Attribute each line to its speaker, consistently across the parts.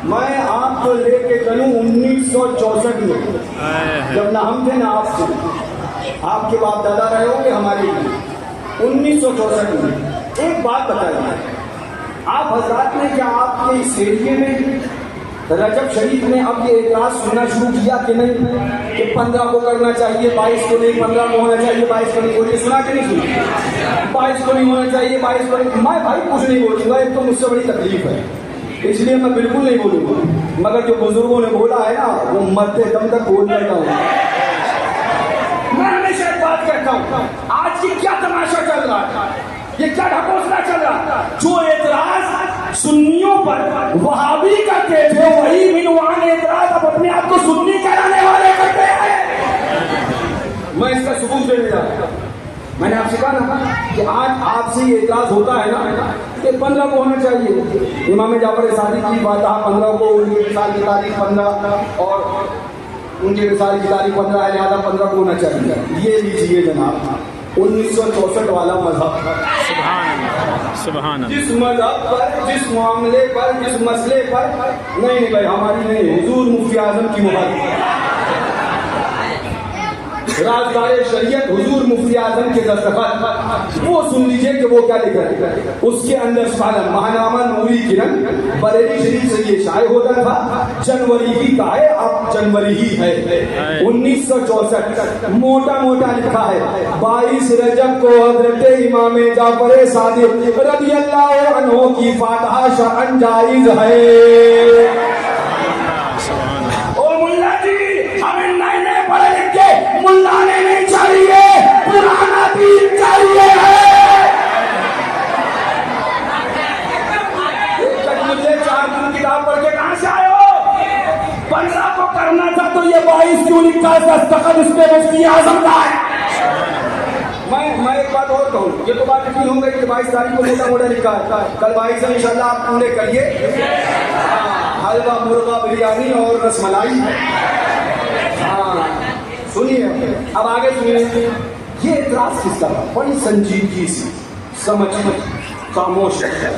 Speaker 1: मैं आपको लेके चलूं 1964 में, जब ना हम थे ना आप थे, आपके बाप दादा रहे होंगे हमारे लिए। 1964 में एक बात बताइए, आप हजरात ने क्या आपके इस एरिए में रजब शरीफ ने अब ये एतराज सुनना शुरू किया कि नहीं कि 15 को करना चाहिए, 22 को नहीं, 15 को होना चाहिए, 22 को नहीं? बोलिए, सुना कि नहीं सुना? 22 को नहीं होना चाहिए, 22 को नहीं। मैं भाई कुछ नहीं बोलूंगा, एक तो मुझसे बड़ी तकलीफ है, इसलिए मैं बिल्कुल नहीं बोलूंगा। मगर जो बुजुर्गों ने बोला है ना, वो मरते दम तक बोल लेता हूँ। मैं हमेशा एक बात कहता हूँ, आज की क्या तमाशा चल रहा है, ये क्या ढकोसला चल रहा है? जो एतराज सुन्नियों पर वहाबी करते थे, वही मिनवान एतराज अब अपने आप को सुन्नी कराने वाले करते हैं। मैं इसका सबूत देने जा रहा हूं। मैंने आपसे कहा ना कि आज आपसे ये एतराज होता है ना कि 15 को होना चाहिए। इमाम जाफर सादिक की बात 15 को, उनके विसाल की तारीख 15 और उनके विसाल की तारीख 15 है, लिहाजा 15 को होना चाहिए। ये लीजिए जनाब 1964 वाला मजहब।
Speaker 2: सुभान अल्लाह।
Speaker 1: जिस मजहब पर, जिस मामले पर, जिस मसले पर, नहीं भाई हमारी नहीं, हुजूर मुफ्ती आजम की मुबारक, राजदारे शरीयत हुजूर मुफ्ती आजम के दस्तखत, वो सुन लीजिए कि वो क्या लिख रहे हैं। उसके अंदर सालम महानामा नूरी किरण बरेली शरीफ से ये शाये होता था, जनवरी ही का है, अब जनवरी ही है। 1964 मोटा मोटा लिखा है, 22 रजब को हजरत इमाम जाफर सादिक रज़ियल्लाहु अन्हु की फातिहा शअन जायज है। मुल्लाने नहीं चाहिए, पुराना दीन चाहिए है। मुझे 4 दिन किताब पढ़ के कहां से आए हो? 15 को करना था तो ये 22 क्यों लिखा? दस्तखत इसमें मुफ्ती आजम का है। मैं एक बात और कहूँ, ये तो बात इतनी हो गई कि 22 तारीख को मोटा मोटा लिखा है। कल 22 से इंशाल्लाह आप पूरे करिए, हलवा मुर्गा बिरयानी और रसमलाई। हाँ सुनिए, अब आगे सुनिए। ये एतराज किसका था? बड़ी संजीदगी से समझ खामोश है।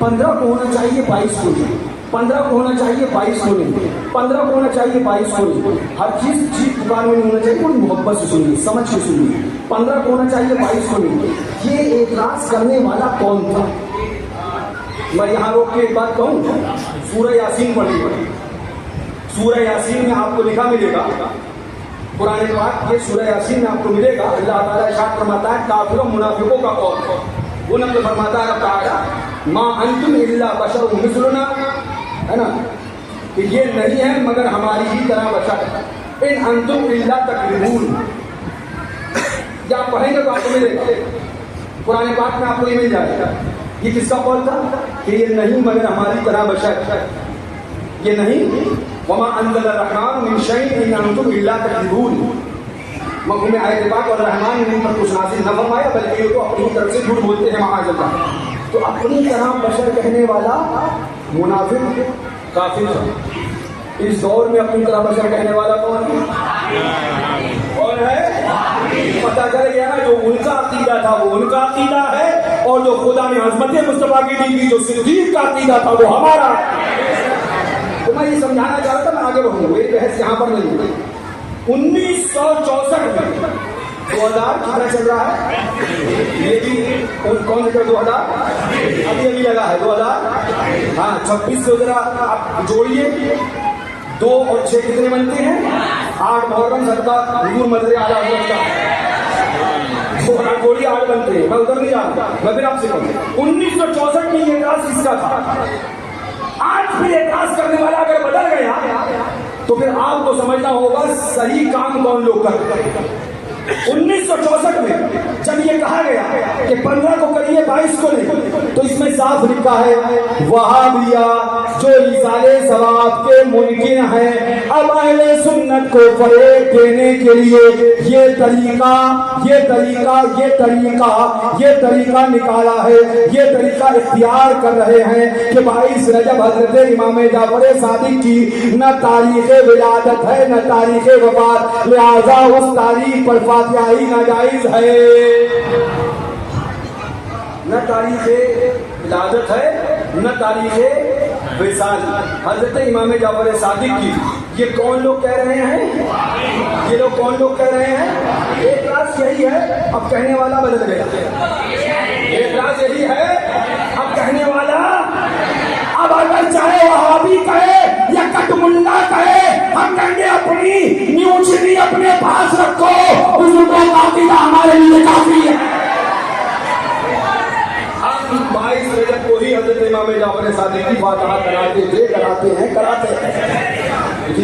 Speaker 1: 15 को होना चाहिए, 22 को नहीं। 15 को होना चाहिए, 22 को नहीं। 15 को होना चाहिए, 22 को नहीं। हर चीज दुकान में नहीं होना चाहिए, कोई मोहब्बत से सुनिए, समझ के सुनिए। 15 को होना चाहिए, 22 को नहीं। ये एतराज करने वाला कौन था? मैं यहाँ रोक के एक बात कहूँ, सूरह यासीन पढ़िए। सूरह यासीन में आपको लिखा मिलेगा, कुरान पाक के सूरह यासीन में आपको मिलेगा, अल्लाह ताला इरशाद फरमाता है काफिरों मुनाफिकों का कौल। वो नब्बे फरमाता है ताला मा अंतुम इल्ला बशरुम मिस्लुना, है ना, कि ये नहीं है मगर हमारी ही तरह बशर। इन अंतुम इल्ला तकरीबून, या पढ़ेंगे तो आपको मिलेगा, कुरान पाक में आपको ये मिल जाएगा। ये किसका कौल था कि ये नहीं मगर हमारी तरह बशर, ये नहीं। वमा अंज़ल रहमान मिन शैइन इन अंतुम इल्ला तकज़िबून। मफ़हूम आयत पाक और रहमान ने इन पर कुछ नाज़िल न फरमाया, बल्कि ये तो अपनी तरफ से झूठ बोलते हैं माअज़ल्लाह। तो अपनी तरह बशर कहने वाला मुनाफिक काफिर था। इस दौर में अपनी तरह बशर कहने वाला कौन है? और है, पता चल गया ना, जो उनका अकीदा था वो उनका अकीदा है, और जो खुदा ने हज़रत मुस्तफा की दी की जो सिद्दीक़ का अकीदा था वो हमारा। तो मैं ये समझाना चाह रहा था, मैं आगे बढ़ूंगा, ये बहस यहाँ पर नहीं है। 1964 में 2000 कितना चल रहा है? ये भी कौन सा 2000 अभी लगा है 2000। हाँ 26 से जरा आप जोड़िए, 2 और 6 कितने बनते हैं? 8 मुहर्रम सदका हुजूर मदरे आला हज़रत का जोड़िए 8 बनते हैं। मैं उधर नहीं जाता, मैं फिर आपसे कहूँ 1964 में ये एतराज किसका था? आज भी एतराज करने वाला अगर बदल गया तो फिर आपको समझना होगा सही काम कौन लोग करते हैं। 1964 में जब ये कहा गया कि 15 को करिए 22 को नहीं, तो इसमें साफ लिखा है वहाबिया जो इसाले सवाब के मुनकिन है, अब अहले सुन्नत को फरेब देने के लिए ये तरीका निकाला है, ये तरीका इख्तियार कर रहे हैं कि 22 रजब हजरत इमाम जाफर सादिक की न तारीख विलादत है न तारीख वफात, लिहाजा उस तारीख पर फातिहा ही नाजायज है। न तारीख विलादत है न तारीख विशाल हजरत इमाम जाफर सादिक की ये कौन लोग कह रहे हैं? ये लोग कौन लोग कह रहे हैं? एक राज यही है, अब कहने वाला बदल गया। एक राज यही है, अब कहने वाला, अब अगर चाहे वहाबी कहे या कटमुल्ला कहे, हम कहेंगे अपनी न्यूज़ अपने पास रखो, बुजुर्गों का अकीदा हमारे लिए काफी है। 22 रजब को ही हजरत इमाम जाफर सादिक की फातिहा कराते हैं।